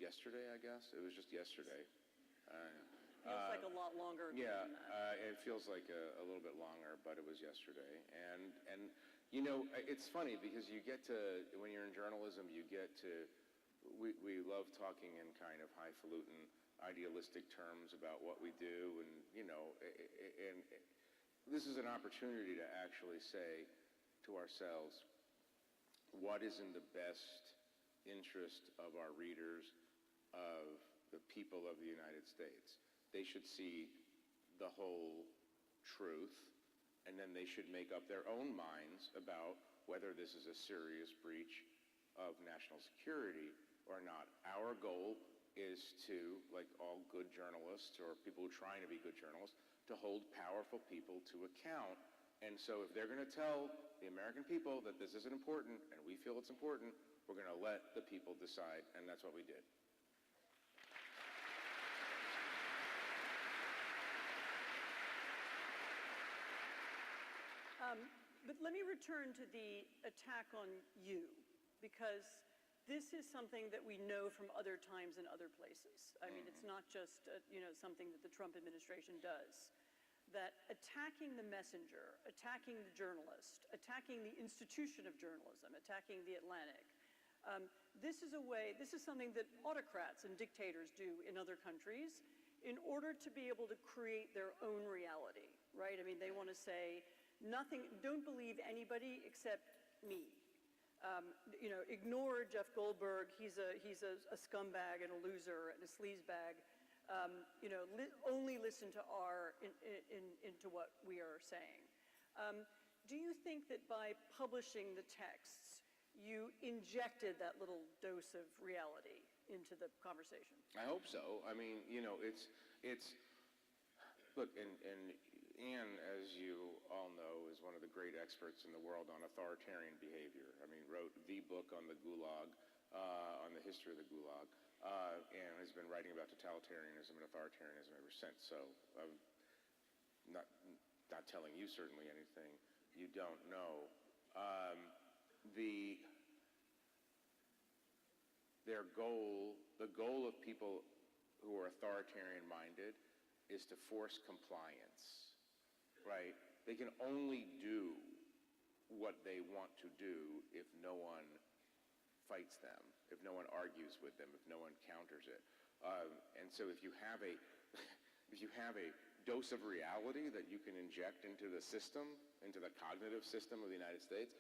yesterday, I guess. It was just yesterday. Feels like a lot longer ago than that. It feels like a little bit longer, but it was yesterday. And you know, it's funny because you get to, when you're in journalism, you get to, we love talking in kind of highfalutin, idealistic terms about what we do, and you know, and this is an opportunity to actually say to ourselves, what is in the best interest of our readers, of the people of the United States? They should see the whole truth, and then they should make up their own minds about whether this is a serious breach of national security or not. Our goal is to, like all good journalists or people who are trying to be good journalists, to hold powerful people to account. And so if they're going to tell the American people that this isn't important and we feel it's important, we're going to let the people decide, and that's what we did. But let me return to the attack on you, because this is something that we know from other times and other places. I mean, it's not just something that the Trump administration does. That attacking the messenger, attacking the journalist, attacking the institution of journalism, attacking the Atlantic, this is something that autocrats and dictators do in other countries in order to be able to create their own reality, right? I mean, they want to say, don't believe anybody except me. Ignore Jeff Goldberg. He's a scumbag and a loser and a sleazebag. Only listen to into what we are saying. Do you think that by publishing the texts, you injected that little dose of reality into the conversation? I hope so. I mean, it's look, and Anne, as you all know, is one of the great experts in the world on authoritarian behavior. I mean, wrote the book on the Gulag, on the history of the Gulag, and has been writing about totalitarianism and authoritarianism ever since. So I'm not telling you certainly anything you don't know. The goal of people who are authoritarian-minded is to force compliance, right? They can only do what they want to do if no one fights them, if no one argues with them, if no one counters it. And so if you have a dose of reality that you can inject into the system, into the cognitive system of the United States,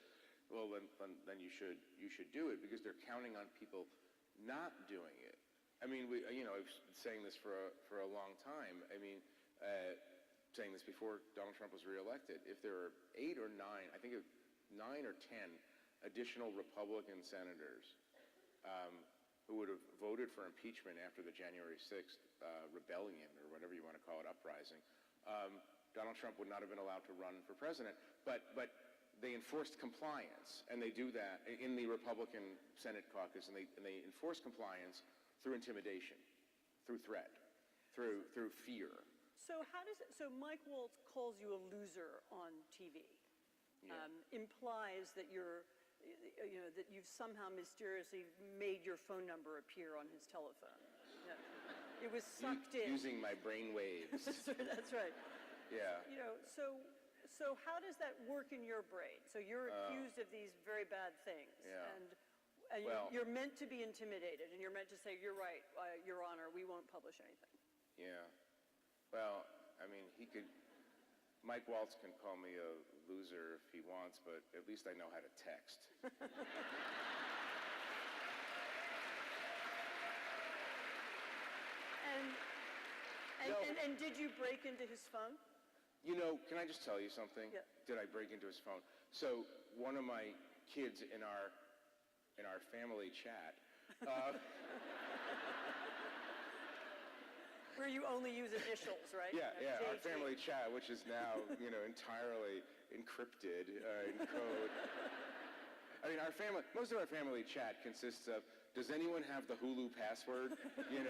well, then you should do it, because they're counting on people not doing it. I mean, I've been saying this for a long time. I mean, saying this before Donald Trump was reelected. If there are 8 or 9, I think 9 or 10 additional Republican senators who would have voted for impeachment after the January 6th rebellion, or whatever you want to call it, uprising, Donald Trump would not have been allowed to run for president. But they enforced compliance, and they do that in the Republican Senate caucus, and they enforce compliance through intimidation, through threat, through fear. So so Mike Waltz calls you a loser on TV, Yeah. implies that that you've somehow mysteriously made your phone number appear on his telephone. Yeah. It was sucked in. Using my brain waves. That's right. Yeah. So how does that work in your brain? So you're accused of these very bad things. Yeah. And Well, you're meant to be intimidated, and you're meant to say, you're right, Your Honor, we won't publish anything. Yeah. Well, I mean, Mike Waltz can call me a loser if he wants, but at least I know how to text. And did you break into his phone? Can I just tell you something? Yeah. Did I break into his phone? So one of my kids in our family chat, Where you only use initials, right? Yeah, our JT. family chat, which is now, entirely encrypted in code. I mean, most of our family chat consists of, does anyone have the Hulu password? I mean,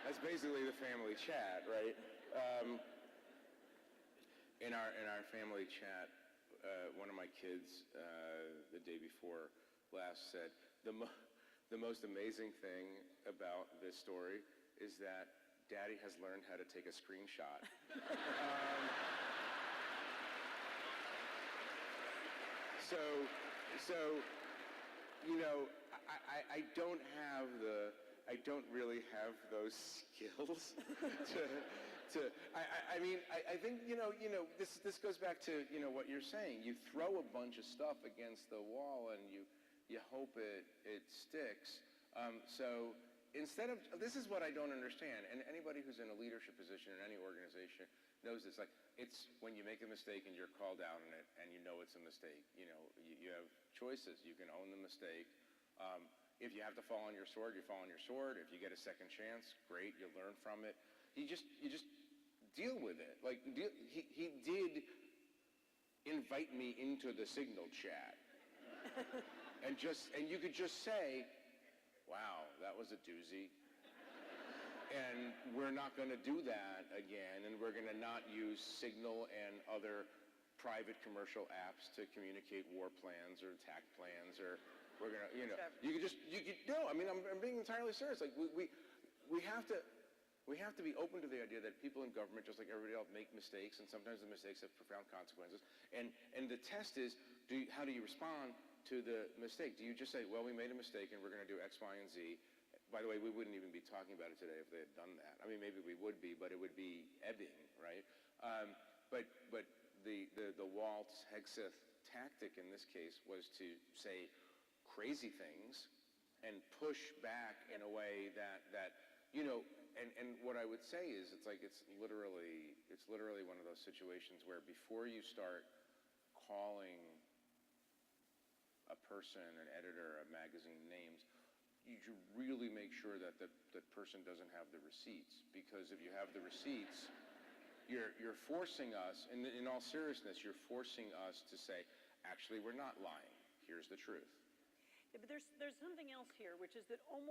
that's basically the family chat, right? In our family chat, one of my kids, the day before last, said, the the most amazing thing about this story is that Daddy has learned how to take a screenshot. So, you know, I don't really have those skills I mean, I think, this goes back to, what you're saying. You throw a bunch of stuff against the wall and you hope it sticks. So instead of, this is what I don't understand, and anybody who's in a leadership position in any organization knows this, like, it's when you make a mistake and you're called out on it and you know it's a mistake. You have choices. You can own the mistake. If you have to fall on your sword, you fall on your sword. If you get a second chance, great, you learn from it. You just deal with it. Like, he did invite me into the Signal chat. and you could just say, wow, that was a doozy. And we're not going to do that again, and we're going to not use Signal and other private commercial apps to communicate war plans or attack plans, or we're going to, I'm being entirely serious. Like, we have to be open to the idea that people in government, just like everybody else, make mistakes, and sometimes the mistakes have profound consequences. And the test is, how do you respond to the mistake? Do you just say, well, we made a mistake and we're going to do X, Y, and Z? By the way, we wouldn't even be talking about it today if they had done that. I mean, maybe we would be, but it would be ebbing, right? But the Waltz Hegseth tactic in this case was to say crazy things and push back in a way that and what I would say is it's literally one of those situations where before you start calling a person, an editor, a magazine names, you should really make sure that that person doesn't have the receipts, because if you have the receipts, you're forcing us, in all seriousness, you're forcing us to say, actually, we're not lying. Here's the truth. Yeah, but there's something else here, which is that I'll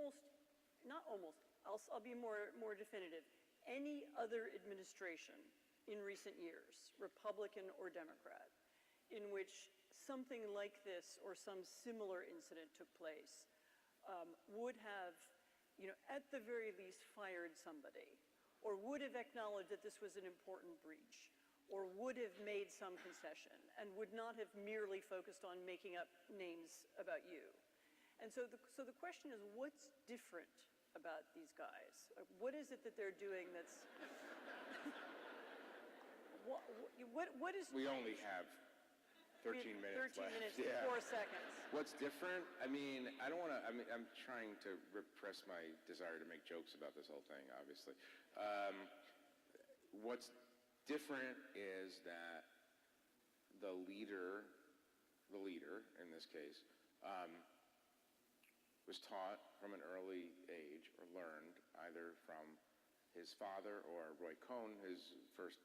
be more definitive. Any other administration in recent years, Republican or Democrat, in which something like this or some similar incident took place, would have, at the very least fired somebody, or would have acknowledged that this was an important breach, or would have made some concession, and would not have merely focused on making up names about you. And so the question is, what's different about these guys? What is it that they're doing that's... what is... We only have 13 minutes 13 left. minutes and 4 seconds. What's different? I mean, I don't want to... I'm trying to repress my desire to make jokes about this whole thing, obviously. What's different is that the leader in this case, was taught from an early age, or learned either from his father or Roy Cohn, his first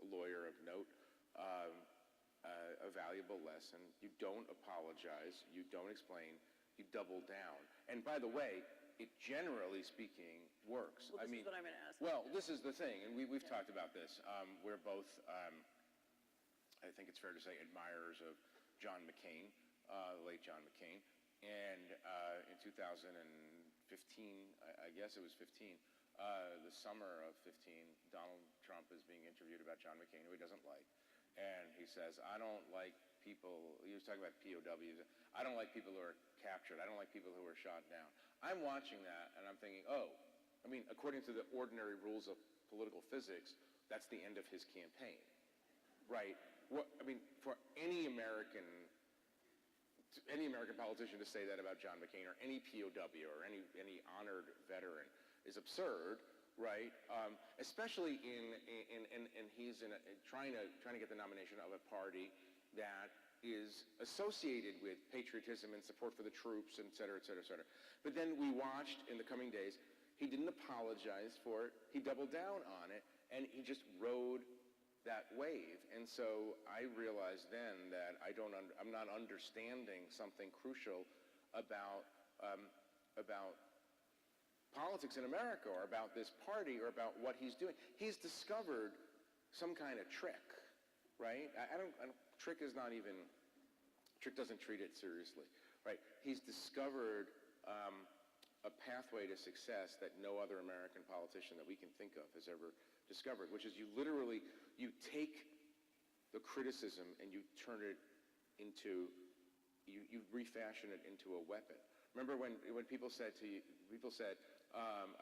lawyer of note, a valuable lesson. You don't apologize, you don't explain, you double down. And by the way, it generally speaking works. Well, this is what I'm going to ask. Well, this is the thing, and we've talked about this. We're both, I think it's fair to say, admirers of John McCain, late John McCain. And in 2015, I guess it was 15, the summer of 15, Donald Trump is being interviewed about John McCain, who he doesn't like. And he says, I don't like people, he was talking about POWs, I don't like people who are captured, I don't like people who are shot down. I'm watching that and I'm thinking, according to the ordinary rules of political physics, that's the end of his campaign, right? For any American politician to say that about John McCain or any POW or any honored veteran is absurd, right? Especially and he's trying to get the nomination of a party that is associated with patriotism and support for the troops, et cetera, et cetera, et cetera. But then we watched in the coming days, he didn't apologize for it. He doubled down on it, and he just rode that wave. And so I realized then that I'm not understanding something crucial about politics in America, or about this party, or about what he's doing. He's discovered some kind of trick, right? Trick doesn't treat it seriously, right? He's discovered a pathway to success that no other American politician that we can think of has ever discovered, which is you take the criticism and you turn it into, you refashion it into a weapon. Remember when people said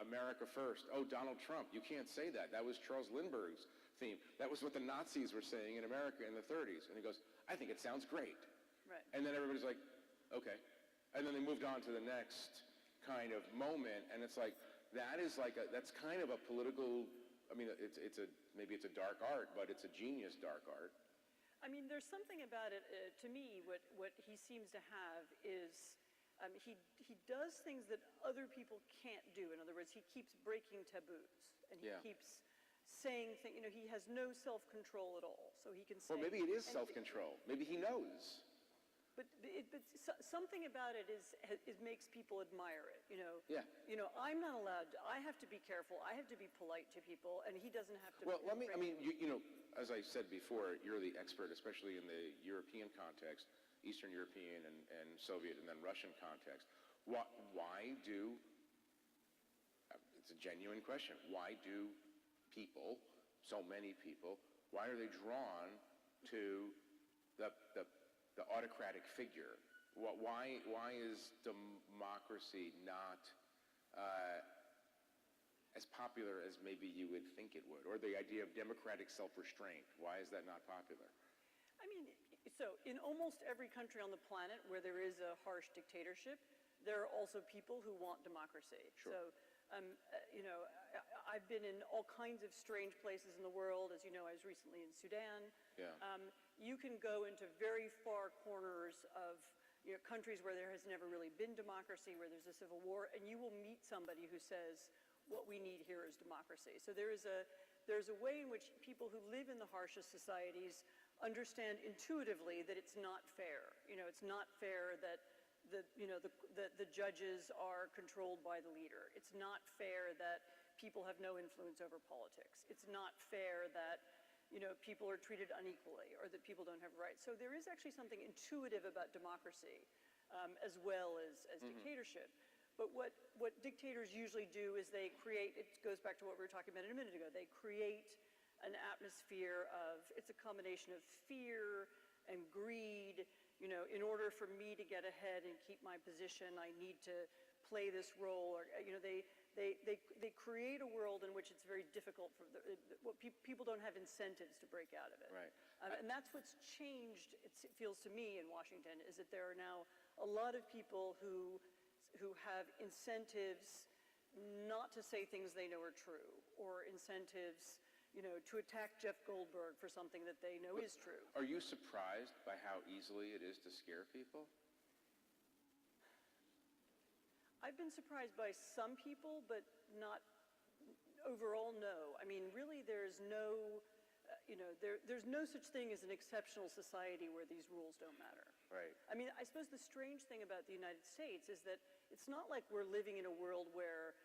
America first, oh, Donald Trump, you can't say that. That was Charles Lindbergh's theme. That was what the Nazis were saying in America in the 30s. And he goes, I think it sounds great. Right. And then everybody's like, okay. And then they moved on to the next kind of moment, and it's like, that's kind of a political, I mean, maybe it's a dark art, but it's a genius dark art. I mean, there's something about it, to me, what he seems to have is, he does things that other people can't do. In other words, he keeps breaking taboos, and he keeps saying things, he has no self-control at all, so he can say... Well, maybe it is self-control. Maybe he knows. But something about it makes people admire it, Yeah. I'm not allowed to, I have to be careful, I have to be polite to people, and he doesn't have to. Well, as I said before, you're the expert, especially in the European context, Eastern European and Soviet and then Russian context. Why do, it's a genuine question, why do people, so many people, why are they drawn to the autocratic figure? Why is democracy not as popular as maybe you would think it would? Or the idea of democratic self-restraint, why is that not popular? I mean, so in almost every country on the planet where there is a harsh dictatorship, there are also people who want democracy. Sure. So, I've been in all kinds of strange places in the world. As you know, I was recently in Sudan. Yeah. You can go into very far corners of countries where there has never really been democracy, where there's a civil war, and you will meet somebody who says, what we need here is democracy. So there's a way in which people who live in the harshest societies understand intuitively that it's not fair. It's not fair that the judges are controlled by the leader. It's not fair that people have no influence over politics. It's not fair that people are treated unequally or that people don't have rights. So there is actually something intuitive about democracy as well as dictatorship. But what dictators usually do is they create, it goes back to what we were talking about a minute ago, they create an atmosphere of, it's a combination of fear and greed. In order for me to get ahead and keep my position, I need to play this role. Or, they create a world in which it's very difficult for people don't have incentives to break out of it. Right. And that's what's changed, it feels to me, in Washington, is that there are now a lot of people who have incentives not to say things they know are true, or incentives to attack Jeff Goldberg for something that they know is true. Are you surprised by how easily it is to scare people? I've been surprised by some people, but not overall, no. I mean, really, there's no, there's no such thing as an exceptional society where these rules don't matter. Right. I mean, I suppose the strange thing about the United States is that it's not like we're living in a world where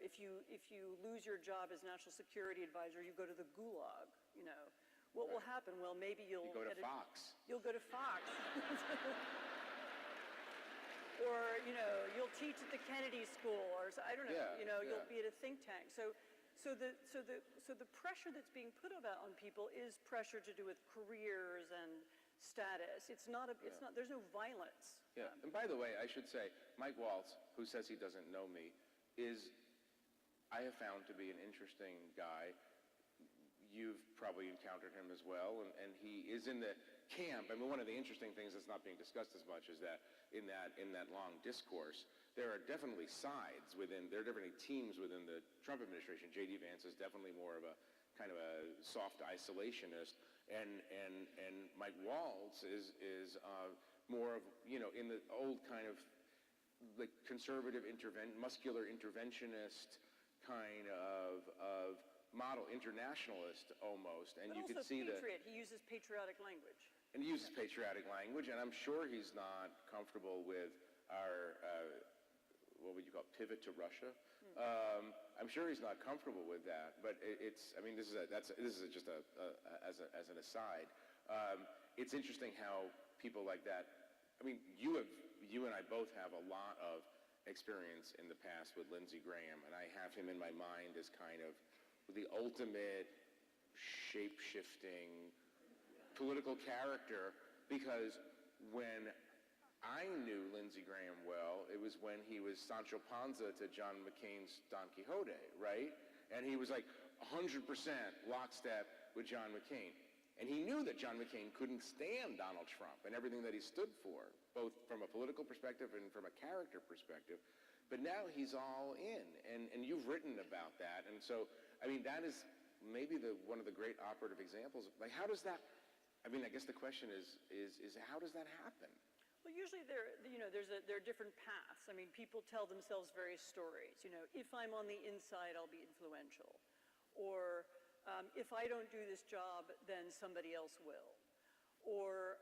if you lose your job as national security advisor, you go to the gulag. What will happen? Well, maybe you'll go to Fox. You'll go to Fox. Or you'll teach at the Kennedy School, or I don't know. Yeah, You'll be at a think tank. So the pressure that's being put on people is pressure to do with careers and status. It's not. There's no violence. Yeah. And by the way, I should say, Mike Waltz, who says he doesn't know me, I have found to be an interesting guy. You've probably encountered him as well, and he is in the camp. I mean, one of the interesting things that's not being discussed as much is that in that long discourse, there are definitely sides there are definitely teams within the Trump administration. J.D. Vance is definitely more of a kind of a soft isolationist, and Mike Waltz is more of in the old kind of like conservative muscular interventionist kind of model, internationalist almost, and but you also can see patriot. He uses patriotic language. And he uses patriotic language, and I'm sure he's not comfortable with our what would you call it, pivot to Russia. I'm sure he's not comfortable with that, but it's. I mean, this is just as an aside. It's interesting how people like that. I mean, you and I both have a lot of experience in the past with Lindsey Graham, and I have him in my mind as kind of the ultimate shape-shifting political character, because when I knew Lindsey Graham well, it was when he was Sancho Panza to John McCain's Don Quixote, right? And he was like 100% lockstep with John McCain. And he knew that John McCain couldn't stand Donald Trump and everything that he stood for, both from a political perspective and from a character perspective. But now he's all in, and you've written about that. And so, I mean, that is maybe one of the great operative examples. Like, how does that, I mean, I guess the question is how does that happen? Well, usually there are different paths. I mean, people tell themselves various stories. You know, if I'm on the inside, I'll be influential. Or if I don't do this job, then somebody else will. Or,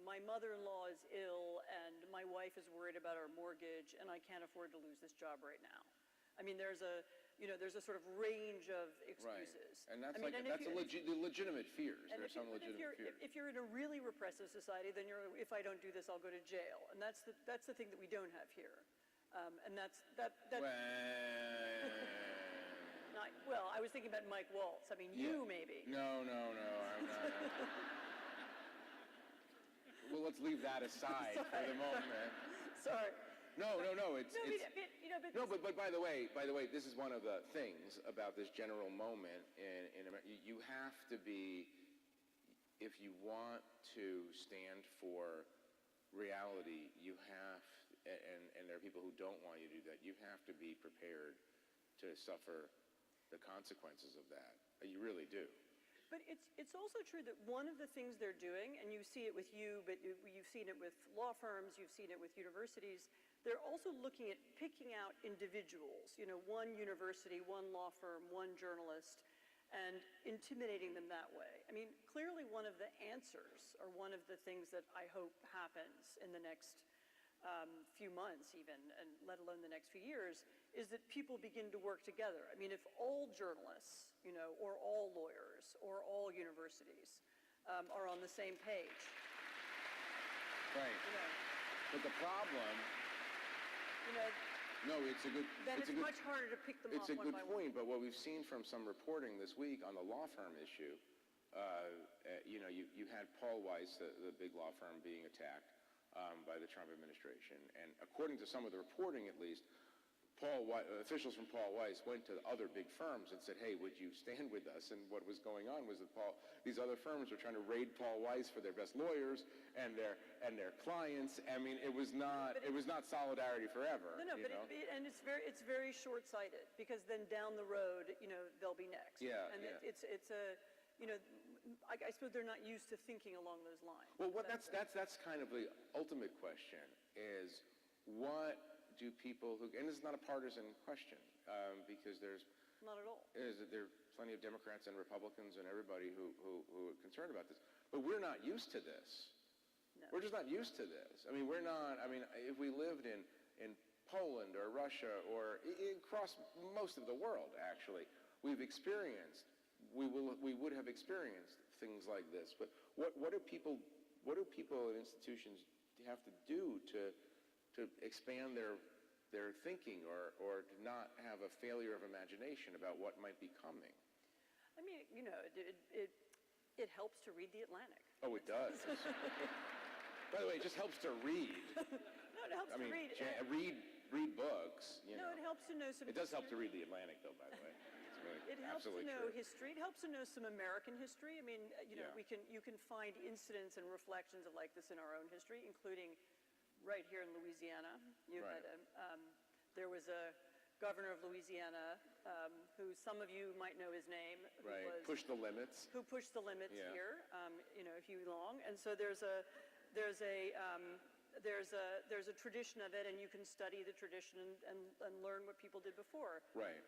my mother-in-law is ill and my wife is worried about our mortgage and I can't afford to lose this job right now. I mean, there's a sort of range of excuses. Right. And that's legitimate fears. There's some legitimate fears. If you're in a really repressive society, then if I don't do this, I'll go to jail. And that's the thing that we don't have here. And that's. Well, I was thinking about Mike Waltz. I mean, you maybe. No, I'm not. Well, let's leave that aside for the moment. Sorry. No. But by the way, this is one of the things about this general moment in America. You have to be, if you want to stand for reality, you have, and there are people who don't want you to do that. You have to be prepared to suffer the consequences of that. You really do. But it's also true that one of the things they're doing, and you see it with you, but you've seen it with law firms, you've seen it with universities, they're also looking at picking out individuals, one university, one law firm, one journalist, and intimidating them that way. I mean, clearly one of the answers, or one of the things that I hope happens in the next few months even, and let alone the next few years, is that people begin to work together. I mean, if all journalists, or all lawyers, or all universities are on the same page. Right. But the problem, no, it's a good. Then it's much harder to pick them off one by one. It's a good point, but what we've seen from some reporting this week on the law firm issue, you had Paul Weiss, the big law firm, being attacked by the Trump administration. And according to some of the reporting, at least, officials from Paul Weiss went to other big firms and said, hey, would you stand with us? And what was going on was that these other firms were trying to raid Paul Weiss for their best lawyers and their clients. I mean, it was not solidarity forever. No, but it's very short-sighted, because then down the road, they'll be next. Yeah. And it's I suppose they're not used to thinking along those lines. Well, that's kind of the ultimate question is, what do people who, and this is not a partisan question, because there's not at all. There are plenty of Democrats and Republicans and everybody who are concerned about this, but we're not used to this. No. We're just not used to this. I mean, we're not. I mean, if we lived in Poland or Russia or across most of the world, actually, we would have experienced things like this. But what do people and institutions have to do to expand their thinking, or to not have a failure of imagination about what might be coming? I mean, it helps to read The Atlantic. Oh, it does. By the way, it just helps to read. No, it helps to read. Read books. No, it helps to know some. It does help to read The Atlantic, though. By the way, it helps to know history. It helps to know some American history. I mean, you can find incidents and reflections of like this in our own history, including right here in Louisiana. There was a governor of Louisiana who some of you might know his name. Right. Pushed the limits. Who pushed the limits here? Huey Long. And so there's a tradition of it, and you can study the tradition and learn what people did before. Right.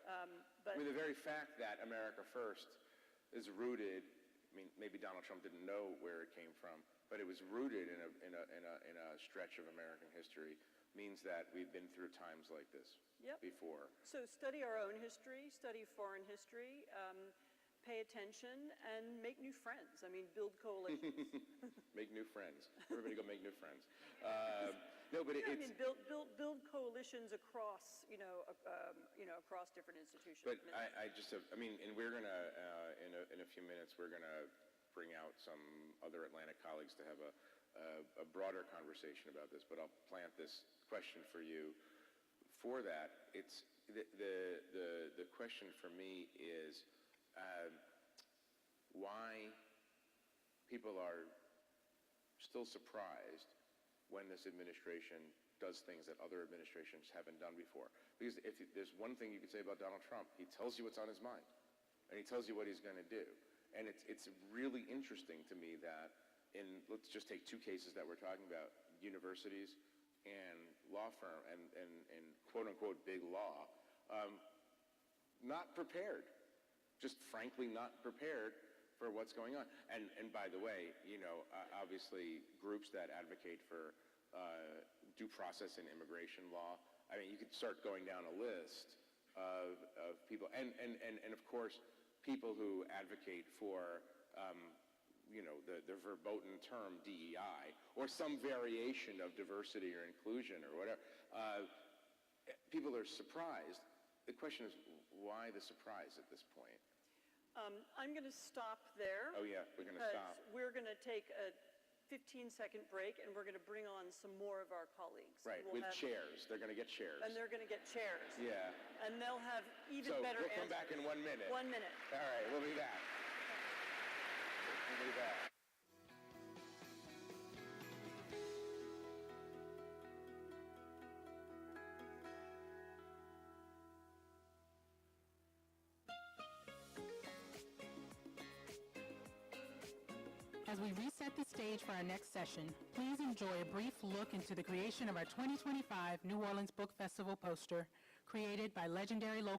But I mean, the very fact that America First is rooted. I mean, maybe Donald Trump didn't know where it came from, but it was rooted in a stretch of American history, means that we've been through times like this before. So study our own history, study foreign history, pay attention, and make new friends. I mean, build coalitions. Make new friends. Everybody go make new friends. No, but I it's... mean, build coalitions across, across different institutions. But I just have, I mean, and we're going to, in a few minutes, we're going to bring out some other Atlantic colleagues to have a broader conversation about this, but I'll plant this question for you. For that, it's, the question for me is why people are still surprised when this administration does things that other administrations haven't done before. Because if there's one thing you could say about Donald Trump, he tells you what's on his mind, and he tells you what he's going to do. And it's really interesting to me that let's just take two cases that we're talking about, universities and law firm and quote-unquote big law, not prepared, just frankly not prepared for what's going on. And by the way, obviously groups that advocate for due process in immigration law, I mean, you could start going down a list of people, and of course, people who advocate for, the verboten term DEI, or some variation of diversity or inclusion or whatever. People are surprised. The question is, why the surprise at this point? I'm going to stop there. Oh yeah, we're going to stop. We're going to take a 15-second break, and we're going to bring on some more of our colleagues. Right, with chairs. They're going to get chairs. And they're going to get chairs. Yeah. And they'll have even better answers. So we'll come back in 1 minute. 1 minute. All right, we'll be back. We'll be back. As we reset the stage for our next session, please enjoy a brief look into the creation of our 2025 New Orleans Book Festival poster, created by legendary local